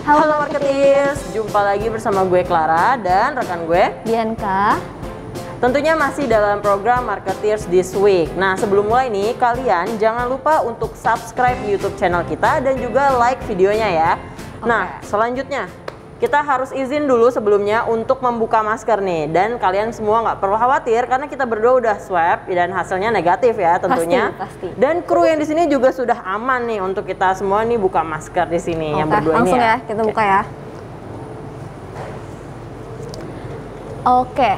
Halo Marketeers, jumpa lagi bersama gue Clara dan rekan gue Bianca. Tentunya masih dalam program Marketeers This Week. Nah, sebelum mulai nih, kalian jangan lupa untuk subscribe YouTube channel kita dan juga like videonya ya. Nah, selanjutnya kita harus izin dulu sebelumnya untuk membuka masker nih. Dan kalian semua nggak perlu khawatir karena kita berdua udah swab dan hasilnya negatif ya tentunya. Pasti. Dan kru yang di sini juga sudah aman nih untuk kita semua nih buka masker di sini yang berdua langsung ini ya. Kita buka ya. Oke.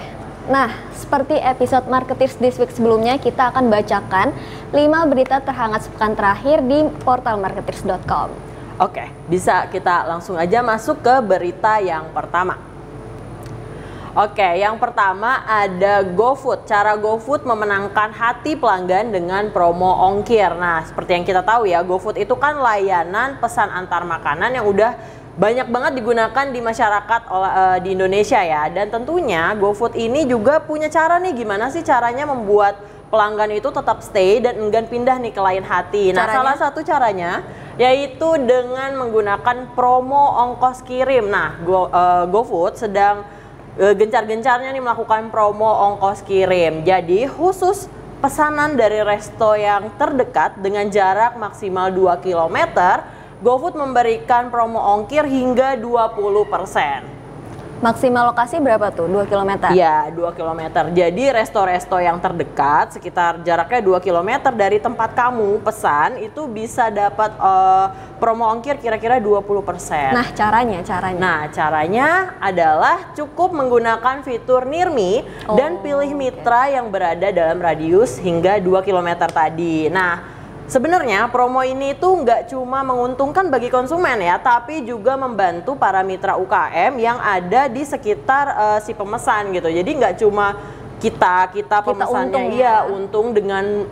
Nah, seperti episode Marketeers This Week sebelumnya, kita akan bacakan 5 berita terhangat sepekan terakhir di portal marketeers.com. Oke, bisa kita langsung aja masuk ke berita yang pertama. Oke, yang pertama ada GoFood. Cara GoFood memenangkan hati pelanggan dengan promo ongkir. Nah, seperti yang kita tahu ya, GoFood itu kan layanan pesan antar makanan yang udah banyak banget digunakan di masyarakat di Indonesia ya. Dan tentunya GoFood ini juga punya cara nih, gimana sih caranya membuat pelanggan itu tetap stay dan enggan pindah nih ke lain hati. Nah, salah satu caranya yaitu dengan menggunakan promo ongkos kirim. Nah, GoFood sedang gencar-gencarnya nih melakukan promo ongkos kirim. Jadi khusus pesanan dari resto yang terdekat dengan jarak maksimal 2 km, GoFood memberikan promo ongkir hingga 20%. Maksimal lokasi berapa tuh? 2 km? Iya, 2 km. Jadi resto-resto yang terdekat sekitar jaraknya 2 km dari tempat kamu pesan itu bisa dapat promo ongkir kira-kira 20%. Nah, caranya? Nah, caranya adalah cukup menggunakan fitur Near Me dan pilih mitra yang berada dalam radius hingga 2 km tadi. Nah, sebenarnya promo ini tuh nggak cuma menguntungkan bagi konsumen ya, tapi juga membantu para mitra UKM yang ada di sekitar si pemesan gitu. Jadi nggak cuma kita pemesannya untung dengan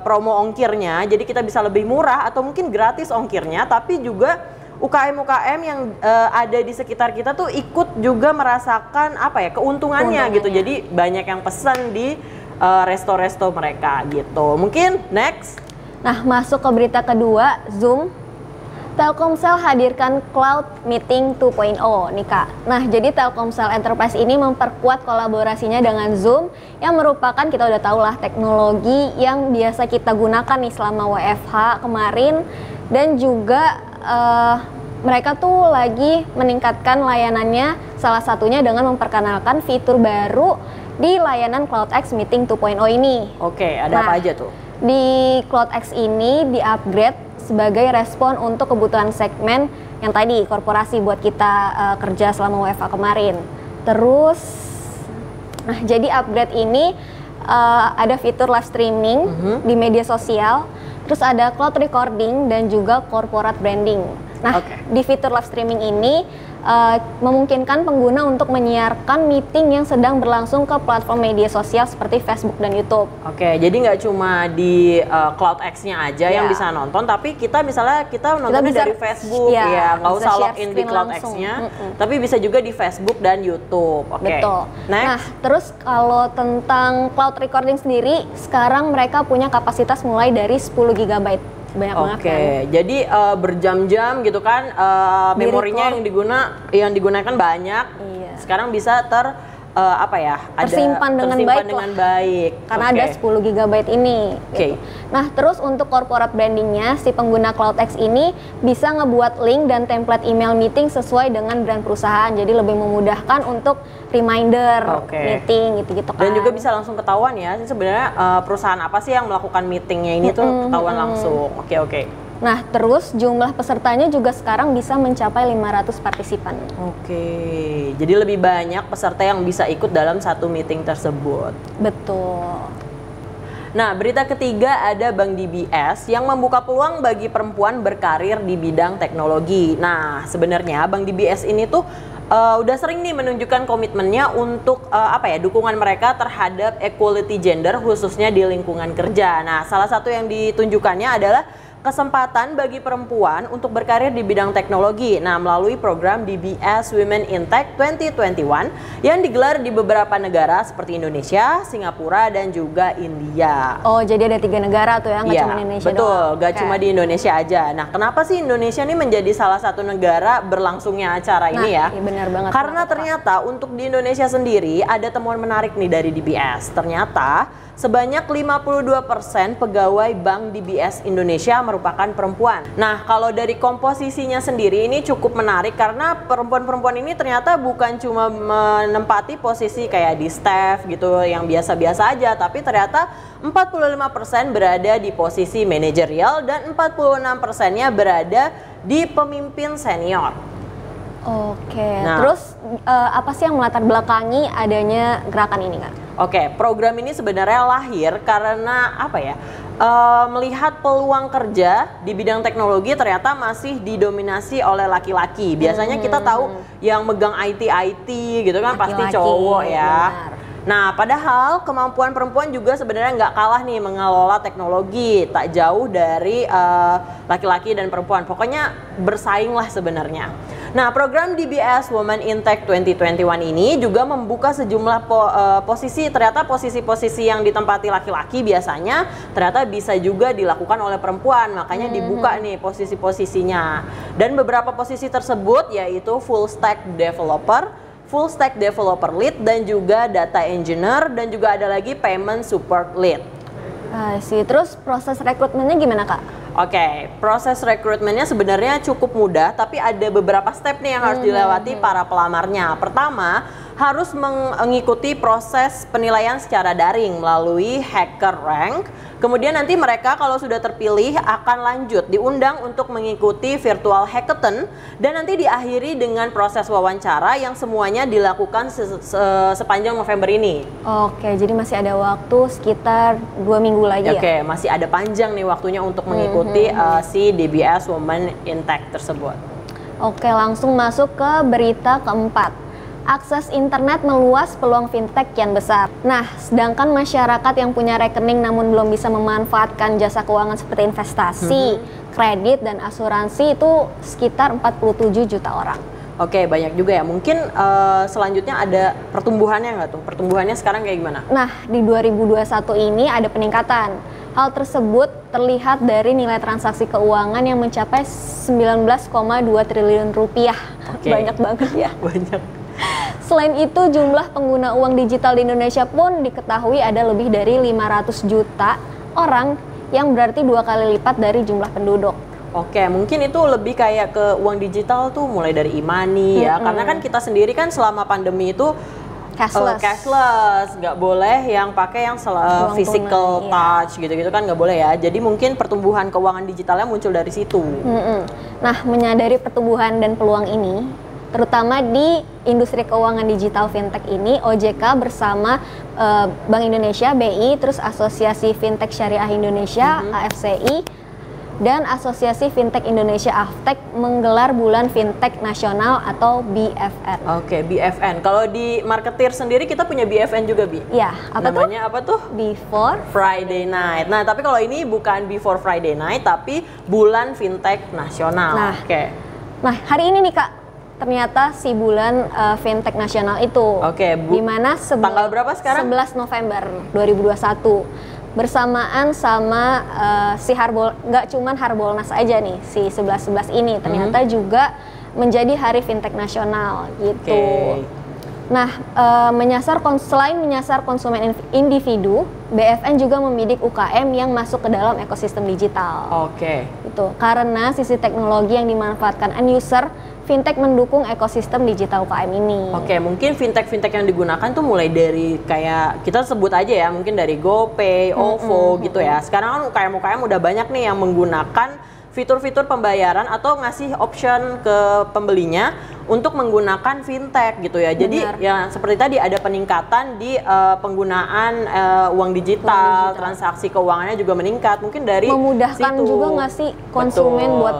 promo ongkirnya, jadi kita bisa lebih murah atau mungkin gratis ongkirnya, tapi juga UKM yang ada di sekitar kita tuh ikut juga merasakan keuntungannya gitu. Jadi banyak yang pesan di resto-resto mereka gitu. Mungkin next. Nah, masuk ke berita kedua, Zoom. Telkomsel hadirkan Cloud Meeting 2.0 nih Kak. Nah, jadi Telkomsel Enterprise ini memperkuat kolaborasinya dengan Zoom yang merupakan, kita udah tahu lah, teknologi yang biasa kita gunakan nih selama WFH kemarin. Dan juga mereka tuh lagi meningkatkan layanannya, salah satunya dengan memperkenalkan fitur baru di layanan CloudX Meeting 2.0 ini. Oke, ada apa aja tuh? Di CloudX ini di-upgrade sebagai respon untuk kebutuhan segmen yang tadi, korporasi buat kita kerja selama WFH kemarin. Terus, nah jadi upgrade ini ada fitur live streaming di media sosial, terus ada cloud recording dan juga corporate branding. Nah, di fitur live streaming ini memungkinkan pengguna untuk menyiarkan meeting yang sedang berlangsung ke platform media sosial seperti Facebook dan YouTube. Oke, jadi nggak cuma di CloudX-nya aja yang bisa nonton, tapi kita misalnya nontonnya dari Facebook, nggak usah login di CloudX-nya, tapi bisa juga di Facebook dan YouTube. Betul. Next. Nah, terus kalau tentang cloud recording sendiri, sekarang mereka punya kapasitas mulai dari 10 GB. Banyak banget kan. Jadi berjam-jam gitu kan, memorinya yang digunakan banyak. Sekarang bisa tersimpan dengan baik karena ada 10 GB ini. Gitu. Nah, terus untuk corporate brandingnya, si pengguna CloudX ini bisa ngebuat link dan template email meeting sesuai dengan brand perusahaan. Jadi lebih memudahkan untuk reminder meeting gitu-gitu kan. Dan juga bisa langsung ketahuan ya, sebenarnya perusahaan apa sih yang melakukan meetingnya ini tuh ketahuan langsung. Oke. Nah, terus jumlah pesertanya juga sekarang bisa mencapai 500 partisipan. Jadi lebih banyak peserta yang bisa ikut dalam satu meeting tersebut. Betul. Nah, berita ketiga ada Bank DBS yang membuka peluang bagi perempuan berkarir di bidang teknologi. Nah, sebenarnya Bank DBS ini tuh udah sering nih menunjukkan komitmennya untuk dukungan mereka terhadap equality gender khususnya di lingkungan kerja. Nah, salah satu yang ditunjukkannya adalah kesempatan bagi perempuan untuk berkarir di bidang teknologi. Nah, melalui program DBS Women in Tech 2021 yang digelar di beberapa negara seperti Indonesia, Singapura, dan juga India. Oh, jadi ada 3 negara tuh ya, nggak Iya, cuma Indonesia betul, doang. nggak cuma di Indonesia aja. Nah, kenapa sih Indonesia ini menjadi salah satu negara berlangsungnya acara ini ya? Iya benar banget. Karena ternyata untuk di Indonesia sendiri ada temuan menarik nih dari DBS. Ternyata sebanyak 52% pegawai Bank DBS Indonesia merupakan perempuan. Nah, kalau dari komposisinya sendiri ini cukup menarik karena perempuan-perempuan ini ternyata bukan cuma menempati posisi kayak di staff gitu yang biasa-biasa aja, tapi ternyata 45% berada di posisi manajerial dan 46%-nya berada di pemimpin senior. Oke, terus apa sih yang melatar belakangi adanya gerakan ini, Kak? Oke, program ini sebenarnya lahir karena apa ya? Melihat peluang kerja di bidang teknologi ternyata masih didominasi oleh laki-laki. Biasanya kita tahu yang megang IT gitu kan pasti cowok ya. Benar. Nah, padahal kemampuan perempuan juga sebenarnya nggak kalah nih mengelola teknologi, tak jauh dari laki-laki dan perempuan. Pokoknya bersaing lah sebenarnya. Nah, program DBS Women in Tech 2021 ini juga membuka sejumlah posisi, ternyata posisi-posisi yang ditempati laki-laki biasanya ternyata bisa juga dilakukan oleh perempuan, makanya dibuka nih posisi-posisinya. Dan beberapa posisi tersebut yaitu full stack developer lead, dan juga data engineer, dan juga ada lagi payment support lead. Terus proses rekrutmennya gimana, Kak? Oke, proses rekrutmennya sebenarnya cukup mudah, tapi ada beberapa step nih yang harus dilewati para pelamarnya. Pertama, harus mengikuti proses penilaian secara daring melalui Hacker Rank. Kemudian nanti mereka kalau sudah terpilih akan lanjut diundang untuk mengikuti virtual hackathon, dan nanti diakhiri dengan proses wawancara yang semuanya dilakukan sepanjang November ini. Oke, jadi masih ada waktu sekitar 2 minggu lagi ya? Oke, masih ada panjang nih waktunya untuk mengikuti si DBS Women in Tech tersebut. Oke, langsung masuk ke berita keempat. Akses internet meluas, peluang fintech kian besar. Nah, sedangkan masyarakat yang punya rekening namun belum bisa memanfaatkan jasa keuangan seperti investasi, kredit, dan asuransi itu sekitar 47 juta orang. Oke, banyak juga ya. Mungkin selanjutnya ada pertumbuhannya nggak tuh? Pertumbuhannya sekarang kayak gimana? Nah, di 2021 ini ada peningkatan. Hal tersebut terlihat dari nilai transaksi keuangan yang mencapai 19,2 triliun rupiah. Banyak banget ya. Banyak. Selain itu, jumlah pengguna uang digital di Indonesia pun diketahui ada lebih dari 500 juta orang, yang berarti 2 kali lipat dari jumlah penduduk. Oke, mungkin itu lebih kayak ke uang digital tuh mulai dari e-money ya, karena kan kita sendiri kan selama pandemi itu cashless, nggak boleh yang pakai yang physical touch gitu-gitu kan nggak boleh ya. Jadi mungkin pertumbuhan keuangan digitalnya muncul dari situ. Nah, menyadari pertumbuhan dan peluang ini, terutama di industri keuangan digital fintech ini, OJK bersama Bank Indonesia (BI), terus Asosiasi Fintech Syariah Indonesia (AFCI), dan Asosiasi Fintech Indonesia (AFTEK) menggelar Bulan Fintech Nasional atau BFN. Oke, BFN. Kalau di marketer sendiri kita punya BFN juga, Bi? Iya, namanya apa tuh? Before Friday Night. Nah, tapi kalau ini bukan Before Friday Night, tapi Bulan Fintech Nasional. Nah, nah hari ini nih Kak, ternyata si bulan Fintech Nasional itu. Di mana tanggal berapa sekarang? 11 November 2021. Bersamaan sama si nggak cuman Harbolnas aja nih, si 11-11 ini ternyata juga menjadi Hari Fintech Nasional gitu. Nah, selain menyasar konsumen individu, BFN juga membidik UKM yang masuk ke dalam ekosistem digital. Gitu. Karena sisi teknologi yang dimanfaatkan end user, fintech mendukung ekosistem digital UKM ini. Mungkin fintech yang digunakan tuh mulai dari kayak kita sebut aja ya, mungkin dari GoPay, OVO gitu ya. Sekarang kan UKM udah banyak nih yang menggunakan fitur-fitur pembayaran atau ngasih option ke pembelinya untuk menggunakan fintech gitu ya. Jadi ya seperti tadi ada peningkatan di penggunaan uang digital, transaksi keuangannya juga meningkat. Mungkin dari memudahkan situ juga nggak sih konsumen buat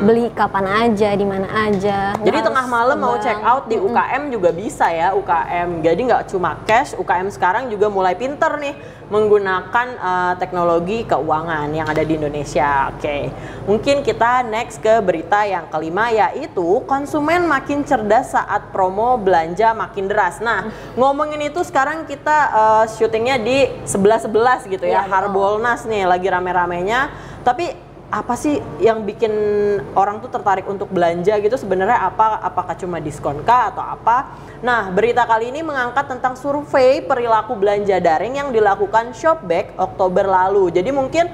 beli kapan aja, di mana aja. Jadi tengah malam mau check out di UKM juga bisa ya, UKM. Jadi nggak cuma cash, UKM sekarang juga mulai pinter nih menggunakan teknologi keuangan yang ada di Indonesia. Oke, mungkin kita next ke berita yang kelima, yaitu konsumen makin cerdas saat promo belanja makin deras. Nah, ngomongin itu sekarang kita syutingnya di 11.11 gitu ya, Harbolnas nih lagi rame-ramenya. Tapi apa sih yang bikin orang tuh tertarik untuk belanja gitu sebenarnya apa? Apakah cuma diskon kah atau apa? Nah, berita kali ini mengangkat tentang survei perilaku belanja daring yang dilakukan Shopback Oktober lalu. Jadi mungkin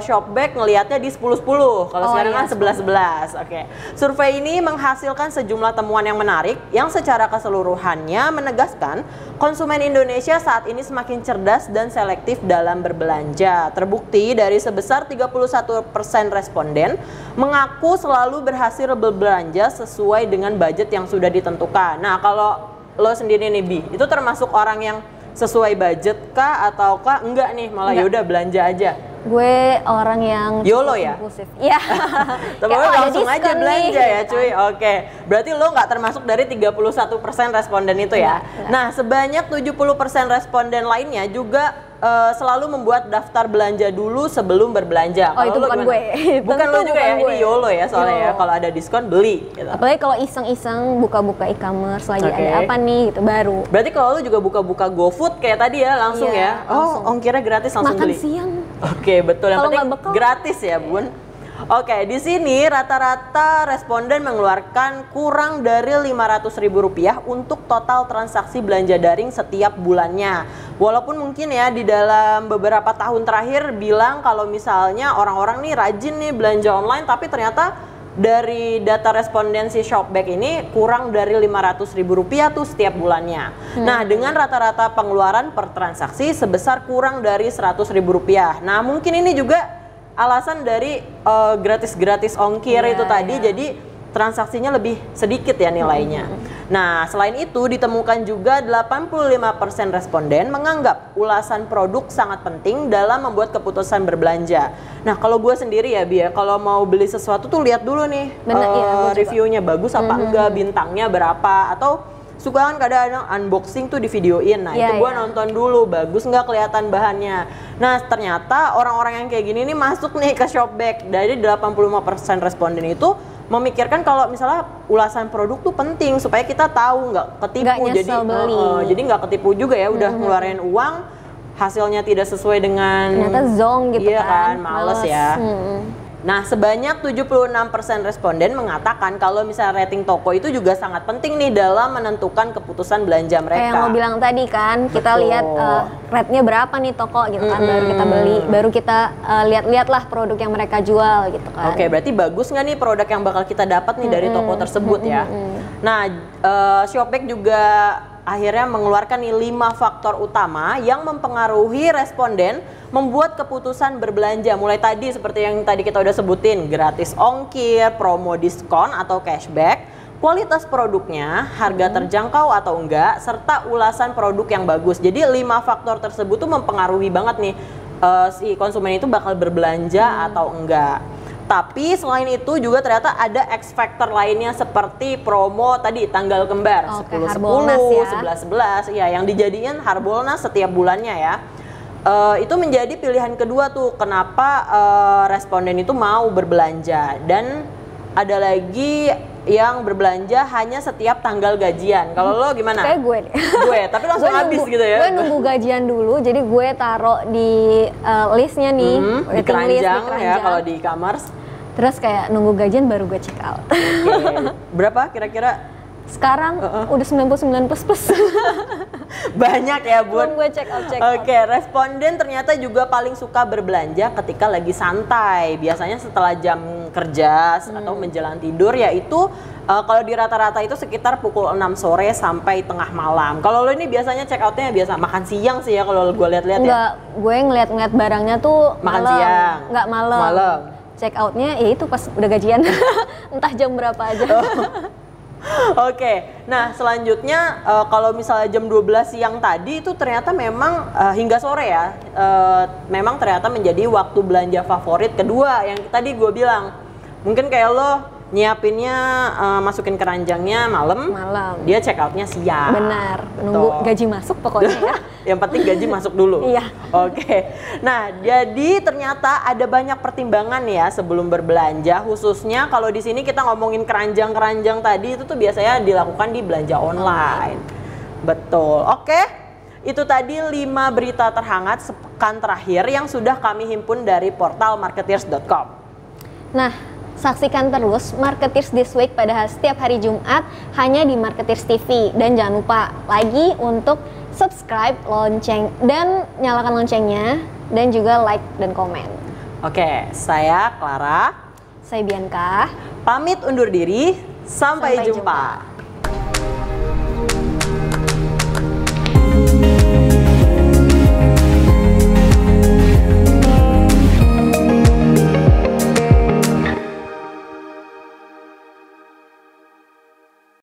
Shopback ngelihatnya di 10-10, kalau sekarang kan 11-11. Oke. Survei ini menghasilkan sejumlah temuan yang menarik yang secara keseluruhannya menegaskan konsumen Indonesia saat ini semakin cerdas dan selektif dalam berbelanja. Terbukti dari sebesar 31% responden mengaku selalu berhasil berbelanja sesuai dengan budget yang sudah ditentukan. Nah, kalau lo sendiri nih Bi, itu termasuk orang yang sesuai budget kah ataukah enggak nih, malah yaudah belanja aja? Gue orang yang YOLO ya? impulsif. Iya. Tapi langsung aja belanja ya cuy. Oke. Berarti lo nggak termasuk dari 31% responden itu ya? Enggak. Nah, sebanyak 70% responden lainnya juga selalu membuat daftar belanja dulu sebelum berbelanja. Oh, itu bukan gue. Bukan lo juga ya? Ini YOLO ya soalnya ya. Kalau ada diskon beli gitu. Apalagi kalau iseng-iseng buka-buka e-commerce lagi ada apa nih gitu baru. Berarti kalau lo juga buka-buka GoFood kayak tadi ya langsung ya? Langsung. Ongkirnya gratis langsung Makan beli? siang. Oke, betul. Yang Kalau penting nggak bekal. gratis ya, Bun. Oke, di sini rata-rata responden mengeluarkan kurang dari Rp500.000 untuk total transaksi belanja daring setiap bulannya. Walaupun mungkin ya di dalam beberapa tahun terakhir bilang kalau misalnya orang-orang nih rajin nih belanja online, tapi ternyata dari data respondensi Shopback ini kurang dari Rp500.000 tuh setiap bulannya. Nah, dengan rata-rata pengeluaran per transaksi sebesar kurang dari Rp100.000. Nah, mungkin ini juga alasan dari gratis-gratis ongkir itu tadi, jadi transaksinya lebih sedikit ya nilainya. Nah, selain itu ditemukan juga 85% responden menganggap ulasan produk sangat penting dalam membuat keputusan berbelanja. Nah, kalau gue sendiri ya Bi, kalau mau beli sesuatu tuh lihat dulu nih reviewnya bagus apa enggak, bintangnya berapa, atau suka kan kadang unboxing tuh di videoin. Nah, itu gue nonton dulu, bagus nggak kelihatan bahannya. Nah, ternyata orang-orang yang kayak gini nih masuk nih ke Shopback. Dari 85% responden itu memikirkan kalau misalnya ulasan produk tuh penting supaya kita tahu nggak ketipu, jadi nggak ketipu juga ya, udah ngeluarin uang hasilnya tidak sesuai dengan ternyata zonk gitu kan, males ya. Nah, sebanyak 76% responden mengatakan kalau misalnya rating toko itu juga sangat penting nih dalam menentukan keputusan belanja mereka. Kayak yang lo bilang tadi kan, kita lihat rate-nya berapa nih toko gitu kan, baru kita beli, baru kita lihat-lihat lah produk yang mereka jual gitu kan. Oke, berarti bagus nggak nih produk yang bakal kita dapat nih dari toko tersebut ya. Nah, Shopback juga akhirnya mengeluarkan nih 5 faktor utama yang mempengaruhi responden membuat keputusan berbelanja. Mulai tadi seperti yang tadi kita udah sebutin, gratis ongkir, promo diskon atau cashback, kualitas produknya, harga terjangkau atau enggak, serta ulasan produk yang bagus. Jadi 5 faktor tersebut tuh mempengaruhi banget nih si konsumen itu bakal berbelanja atau enggak. Tapi selain itu juga ternyata ada X factor lainnya seperti promo tadi tanggal kembar 10-10, 11-11 ya, yang dijadiin Harbolnas setiap bulannya ya. Itu menjadi pilihan kedua tuh kenapa responden itu mau berbelanja. Dan ada lagi yang berbelanja hanya setiap tanggal gajian. Kalau lo gimana? Kayak gue deh. Gue, tapi langsung habis gitu ya. Gue nunggu gajian dulu, jadi gue taruh di listnya nih, di keranjang ya kalau di e-commerce. Terus kayak nunggu gajian baru gue check out. Berapa kira-kira? Sekarang udah 99++. Banyak ya Bun. Gue check out. Oke, responden ternyata juga paling suka berbelanja ketika lagi santai. Biasanya setelah jam kerja atau menjelang tidur, yaitu kalau di rata-rata itu sekitar pukul 6 sore sampai tengah malam. Kalau lo ini biasanya check outnya biasa makan siang sih ya kalau gue lihat-lihat ya. Enggak, gue ngeliat-ngeliat barangnya tuh makan malam. Siang. Enggak malam. Check outnya ya itu pas udah gajian. Entah jam berapa aja. Oke, nah selanjutnya kalau misalnya jam 12 siang tadi itu ternyata memang hingga sore ya, memang ternyata menjadi waktu belanja favorit kedua yang tadi gue bilang. Mungkin kayak lo nyiapinnya masukin keranjangnya malam, dia check outnya siang. Benar, nunggu gaji masuk pokoknya ya. Yang penting gaji masuk dulu. Iya. Oke. Nah, jadi ternyata ada banyak pertimbangan ya sebelum berbelanja, khususnya kalau di sini kita ngomongin keranjang-keranjang tadi itu tuh biasanya dilakukan di belanja online. Betul. Oke. Itu tadi 5 berita terhangat sepekan terakhir yang sudah kami himpun dari portal marketeers.com. Nah, saksikan terus Marketeers This Week pada setiap hari Jumat hanya di Marketeers TV. Dan jangan lupa lagi untuk subscribe, lonceng, dan nyalakan loncengnya, dan juga like dan komen. Oke, saya Clara. Saya Bianca. Pamit undur diri, sampai jumpa.